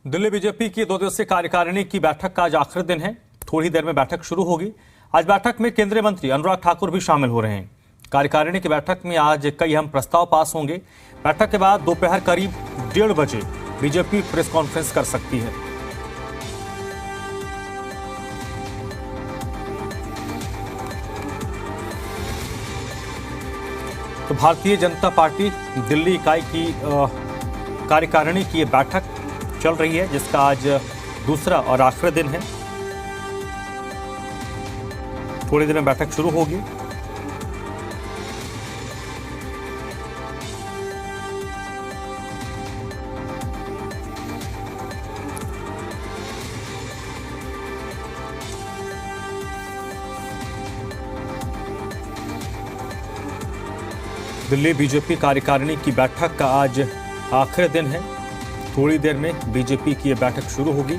Delhi BJP की 2 दिवसीय कार्यकारिणी की बैठक का आज आखिरी दिन है। थोड़ी देर में बैठक शुरू होगी। आज बैठक में केंद्रीय मंत्री अनुराग ठाकुर भी शामिल हो रहे हैं। कार्यकारिणी की बैठक में आज कई अहम प्रस्ताव पास होंगे। बैठक के बाद दोपहर करीब 1:30 बजे बीजेपी प्रेस कॉन्फ्रेंस कर सकती है। तो भारतीय जनता पार्टी दिल्ली इकाई की कार्यकारिणी की बैठक चल रही है, जिसका आज दूसरा और आखिरी दिन है। थोड़ी देर में बैठक शुरू होगी। दिल्ली बीजेपी कार्यकारिणी की बैठक का आज आखिरी दिन है। थोड़ी देर में बीजेपी की यह बैठक शुरू होगी।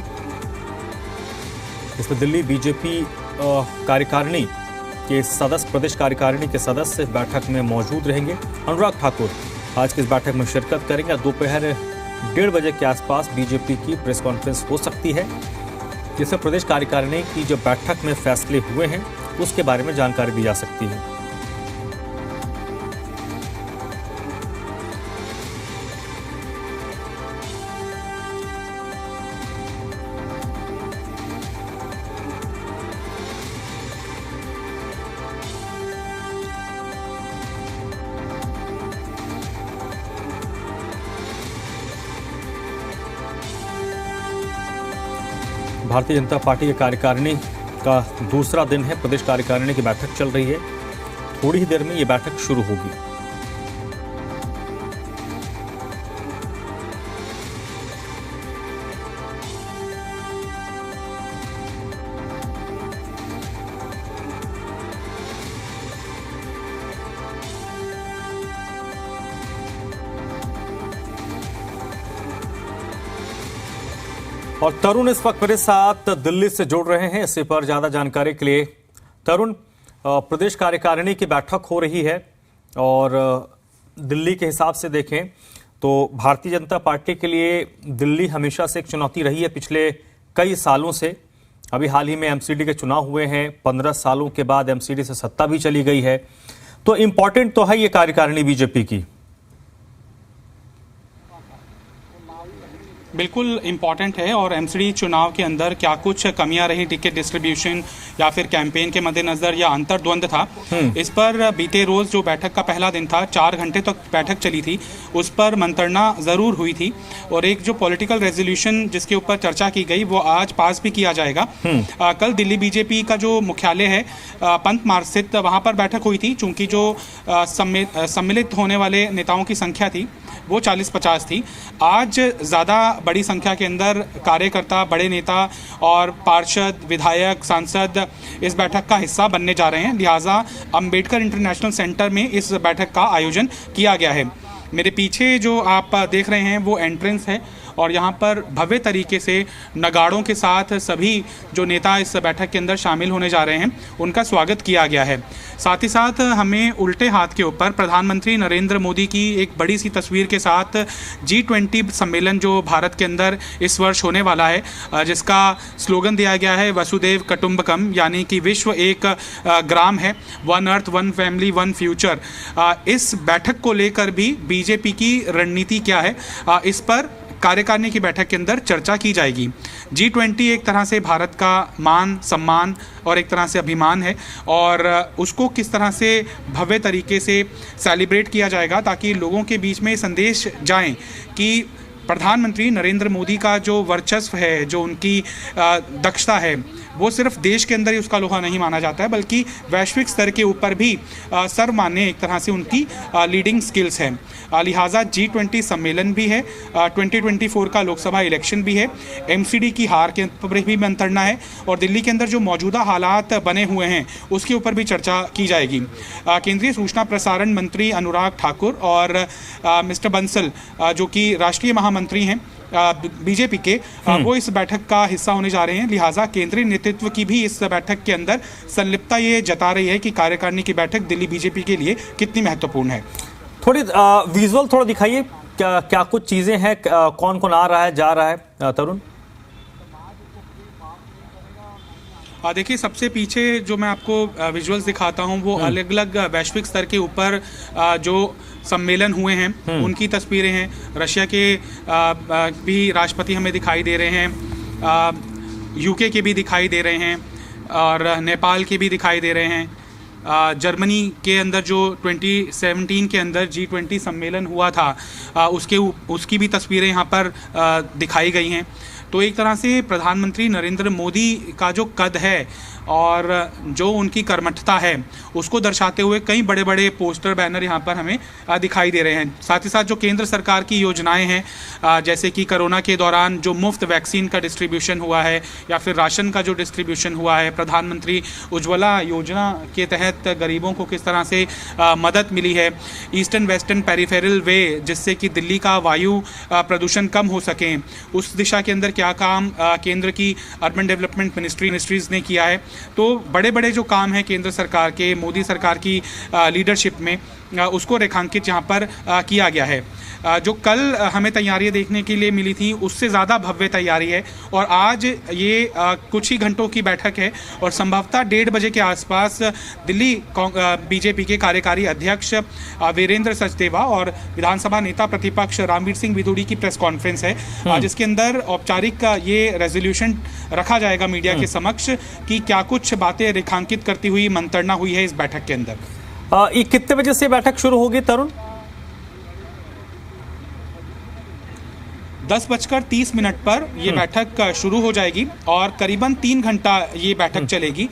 इसमें दिल्ली बीजेपी कार्यकारिणी के सदस्य, प्रदेश कार्यकारिणी के सदस्य बैठक में मौजूद रहेंगे। अनुराग ठाकुर आज की इस बैठक में शिरकत करेंगे। दोपहर 1:30 बजे के आसपास बीजेपी की प्रेस कॉन्फ्रेंस हो सकती है, जिससे प्रदेश कार्यकारिणी की जो बैठक में फैसले हुए हैं उसके बारे में जानकारी दी जा सकती है। भारतीय जनता पार्टी की कार्यकारिणी का दूसरा दिन है। प्रदेश कार्यकारिणी की बैठक चल रही है। थोड़ी ही देर में ये बैठक शुरू होगी। और तरुण इस वक्त मेरे साथ दिल्ली से जुड़ रहे हैं। इसी पर ज्यादा जानकारी के लिए तरुण, प्रदेश कार्यकारिणी की बैठक हो रही है और दिल्ली के हिसाब से देखें तो भारतीय जनता पार्टी के लिए दिल्ली हमेशा से एक चुनौती रही है पिछले कई सालों से। अभी हाल ही में एमसीडी के चुनाव हुए हैं। 15 सालों के बाद एमसीडी से सत्ता भी चली गई है। तो इंपॉर्टेंट तो है ये कार्यकारिणी बीजेपी की। बिल्कुल इम्पॉर्टेंट है। और एमसीडी चुनाव के अंदर क्या कुछ कमियां रही टिकट डिस्ट्रीब्यूशन या फिर कैंपेन के मद्देनजर या अंतर्द्वंद था, इस पर बीते रोज जो बैठक का पहला दिन था, 4 घंटे तक बैठक चली थी, उस पर मंत्रणा जरूर हुई थी। और एक जो पॉलिटिकल रेजोल्यूशन जिसके ऊपर चर्चा की गई वो आज पास भी किया जाएगा। कल दिल्ली बीजेपी का जो मुख्यालय है पंत मार्ग स्थित, वहां पर बैठक हुई थी। चूंकि जो सम्मिलित होने वाले नेताओं की संख्या थी वो 40-50 थी। आज ज़्यादा बड़ी संख्या के अंदर कार्यकर्ता, बड़े नेता और पार्षद, विधायक, सांसद इस बैठक का हिस्सा बनने जा रहे हैं। लिहाजा अंबेडकर इंटरनेशनल सेंटर में इस बैठक का आयोजन किया गया है। मेरे पीछे जो आप देख रहे हैं वो एंट्रेंस है और यहाँ पर भव्य तरीके से नगाड़ों के साथ सभी जो नेता इस बैठक के अंदर शामिल होने जा रहे हैं उनका स्वागत किया गया है। साथ ही साथ हमें उल्टे हाथ के ऊपर प्रधानमंत्री नरेंद्र मोदी की एक बड़ी सी तस्वीर के साथ G20 सम्मेलन जो भारत के अंदर इस वर्ष होने वाला है, जिसका स्लोगन दिया गया है वसुदेव कुटुंबकम, यानी कि विश्व एक ग्राम है, 1 अर्थ 1 फैमिली 1 फ्यूचर। इस बैठक को लेकर भी बीजेपी की रणनीति क्या है, इस पर कार्यकारिणी की बैठक के अंदर चर्चा की जाएगी। G20 एक तरह से भारत का मान सम्मान और एक तरह से अभिमान है और उसको किस तरह से भव्य तरीके से सेलिब्रेट किया जाएगा ताकि लोगों के बीच में संदेश जाए कि प्रधानमंत्री नरेंद्र मोदी का जो वर्चस्व है, जो उनकी दक्षता है, वो सिर्फ देश के अंदर ही उसका लोहा नहीं माना जाता है बल्कि वैश्विक स्तर के ऊपर भी सर्वमान्य एक तरह से उनकी लीडिंग स्किल्स हैं। लिहाजा G20 सम्मेलन भी है, 2024 का लोकसभा इलेक्शन भी है, एमसीडी की हार के ऊपर भी मंत्रणा है और दिल्ली के अंदर जो मौजूदा हालात बने हुए हैं उसके ऊपर भी चर्चा की जाएगी। केंद्रीय सूचना प्रसारण मंत्री अनुराग ठाकुर और मिस्टर बंसल जो कि राष्ट्रीय महामंत्री हैं बीजेपी के, वो इस बैठक का हिस्सा होने जा रहे हैं। लिहाजा केंद्रीय नेतृत्व की भी इस बैठक के अंदर संलिप्तता ये जता रही है कि कार्यकारिणी की बैठक दिल्ली बीजेपी के लिए कितनी महत्वपूर्ण है। थोड़ी विजुअल थोड़ा दिखाइए, क्या क्या कुछ चीजें हैं, कौन कौन आ रहा है, जा रहा है। तरुण? देखिए, सबसे पीछे जो मैं आपको विजुअल्स दिखाता हूं वो अलग अलग वैश्विक स्तर के ऊपर जो सम्मेलन हुए हैं उनकी तस्वीरें हैं। रशिया के भी राष्ट्रपति हमें दिखाई दे रहे हैं, यूके के भी दिखाई दे रहे हैं और नेपाल के भी दिखाई दे रहे हैं। जर्मनी के अंदर जो 2017 के अंदर G20 सम्मेलन हुआ था उसकी भी तस्वीरें यहाँ पर दिखाई गई हैं। तो एक तरह से प्रधानमंत्री नरेंद्र मोदी का जो कद है और जो उनकी कर्मठता है उसको दर्शाते हुए कई बड़े बड़े पोस्टर बैनर यहाँ पर हमें दिखाई दे रहे हैं। साथ ही साथ जो केंद्र सरकार की योजनाएं हैं, जैसे कि कोरोना के दौरान जो मुफ्त वैक्सीन का डिस्ट्रीब्यूशन हुआ है या फिर राशन का जो डिस्ट्रीब्यूशन हुआ है, प्रधानमंत्री उज्ज्वला योजना के तहत गरीबों को किस तरह से मदद मिली है, ईस्टर्न वेस्टर्न पेरिफेरल वे जिससे कि दिल्ली का वायु प्रदूषण कम हो सके, उस दिशा के अंदर क्या काम केंद्र की अर्बन डेवलपमेंट मिनिस्ट्रीज ने किया है। तो बड़े बड़े जो काम हैं केंद्र सरकार के, मोदी सरकार की लीडरशिप में, उसको रेखांकित यहाँ पर किया गया है। जो कल हमें तैयारियां देखने के लिए मिली थी उससे ज़्यादा भव्य तैयारी है और आज ये कुछ ही घंटों की बैठक है और संभवतः 1:30 बजे के आसपास दिल्ली बीजेपी के कार्यकारी अध्यक्ष वीरेंद्र सचदेवा और विधानसभा नेता प्रतिपक्ष रामवीर सिंह विधूड़ी की प्रेस कॉन्फ्रेंस है, जिसके अंदर औपचारिक ये रेजोल्यूशन रखा जाएगा मीडिया के समक्ष कि क्या कुछ बातें रेखांकित करती हुई मंत्रणा हुई है इस बैठक के अंदर। ये कितने बजे से बैठक शुरू होगी तरुण? 10:30 पर ये बैठक शुरू हो जाएगी और करीबन 3 घंटा ये बैठक चलेगी।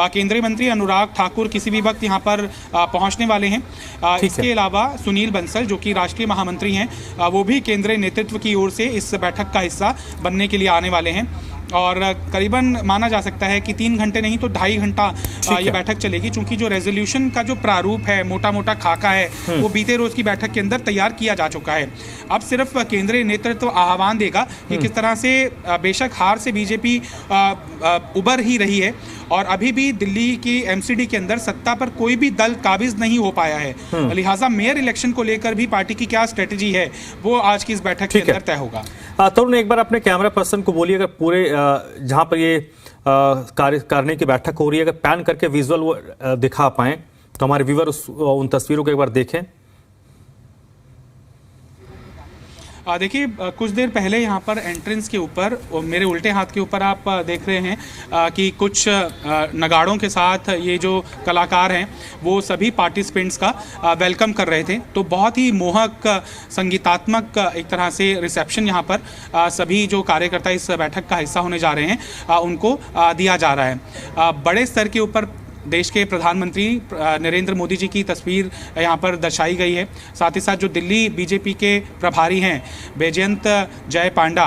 केंद्रीय मंत्री अनुराग ठाकुर किसी भी वक्त यहाँ पर पहुँचने वाले हैं। इसके अलावा सुनील बंसल जो कि राष्ट्रीय महामंत्री हैं, वो भी केंद्रीय नेतृत्व की ओर से इस बैठक का हिस्सा बनने के लिए आने वाले हैं और करीबन माना जा सकता है कि 3 घंटे नहीं तो 2.5 घंटा ये बैठक चलेगी, क्योंकि जो रेजोल्यूशन का जो प्रारूप है, मोटा मोटा खाका है, वो बीते रोज की बैठक के अंदर तैयार किया जा चुका है। अब सिर्फ केंद्रीय नेतृत्व आह्वान देगा कि किस तरह से बेशक हार से बीजेपी उबर ही रही है और अभी भी दिल्ली की एमसीडी के अंदर सत्ता पर कोई भी दल काबिज नहीं हो पाया है, लिहाजा मेयर इलेक्शन को लेकर भी पार्टी की क्या स्ट्रेटेजी है वो आज की इस बैठक के अंदर तय होगा। तरुण, एक बार अपने कैमरा पर्सन को बोलिए, अगर पूरे जहां पर ये कार्यकारिणी की बैठक हो रही है अगर पैन करके विजुअल वो दिखा पाएं तो हमारे व्यूअर उन तस्वीरों को एक बार देखें। देखिए, कुछ देर पहले यहाँ पर एंट्रेंस के ऊपर मेरे उल्टे हाथ के ऊपर आप देख रहे हैं कि कुछ नगाड़ों के साथ ये जो कलाकार हैं वो सभी पार्टिसिपेंट्स का वेलकम कर रहे थे। तो बहुत ही मोहक संगीतात्मक एक तरह से रिसेप्शन यहाँ पर सभी जो कार्यकर्ता इस बैठक का हिस्सा होने जा रहे हैं उनको दिया जा रहा है। बड़े स्तर के ऊपर देश के प्रधानमंत्री नरेंद्र मोदी जी की तस्वीर यहाँ पर दर्शाई गई है। साथ ही साथ जो दिल्ली बीजेपी के प्रभारी हैं बैजयंत जय पांडा,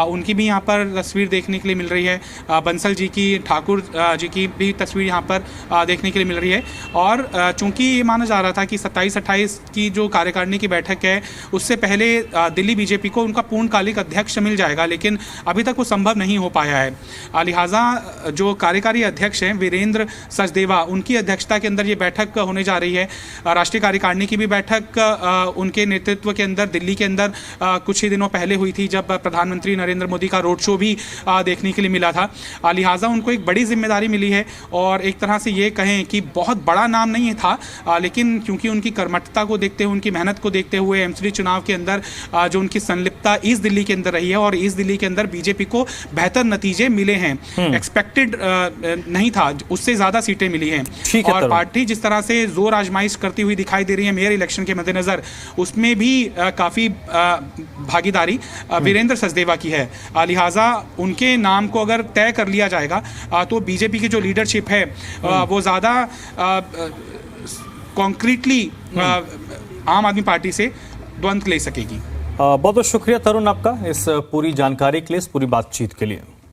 उनकी भी यहाँ पर तस्वीर देखने के लिए मिल रही है। बंसल जी की, ठाकुर जी की भी तस्वीर यहाँ पर देखने के लिए मिल रही है। और चूंकि ये माना जा रहा था कि 27-28 की जो कार्यकारिणी की बैठक है उससे पहले दिल्ली बीजेपी को उनका पूर्णकालिक अध्यक्ष मिल जाएगा, लेकिन अभी तक वो संभव नहीं हो पाया है। लिहाजा जो कार्यकारी अध्यक्ष हैं वीरेंद्र देवा, उनकी अध्यक्षता के अंदर ये बैठक होने जा रही है। राष्ट्रीय कार्यकारिणी की भी बैठक उनके नेतृत्व के अंदर दिल्ली के अंदर कुछ ही दिनों पहले हुई थी, जब प्रधानमंत्री नरेंद्र मोदी का रोड शो भी देखने के लिए मिला था। लिहाजा उनको एक बड़ी जिम्मेदारी मिली है और एक तरह से ये कहें कि बहुत बड़ा नाम नहीं था, लेकिन क्योंकि उनकी कर्मठता को देखते हुए, उनकी मेहनत को देखते हुए एमसीडी चुनाव के अंदर जो उनकी संलिप्तता इस दिल्ली के अंदर रही है और इस दिल्ली के अंदर बीजेपी को बेहतर नतीजे मिले हैं। एक्सपेक्टेड नहीं था, उससे ज्यादा सीटें मिली हैं। और पार्टी जिस तरह से जोर आजमाइश करती हुई दिखाई दे रही है मेयर इलेक्शन के मद्देनजर, उसमें भी काफी भागीदारी वीरेंद्र सचदेवा की है। लिहाजा उनके नाम को अगर तय कर लिया जाएगा तो बीजेपी की जो लीडरशिप है वो ज्यादा कॉन्क्रीटली आम आदमी पार्टी से द्वंद्व ले सकेगी। बहुत बहुत शुक्रिया तरुण आपका इस पूरी जानकारी के लिए, इस पूरी बातचीत के लिए।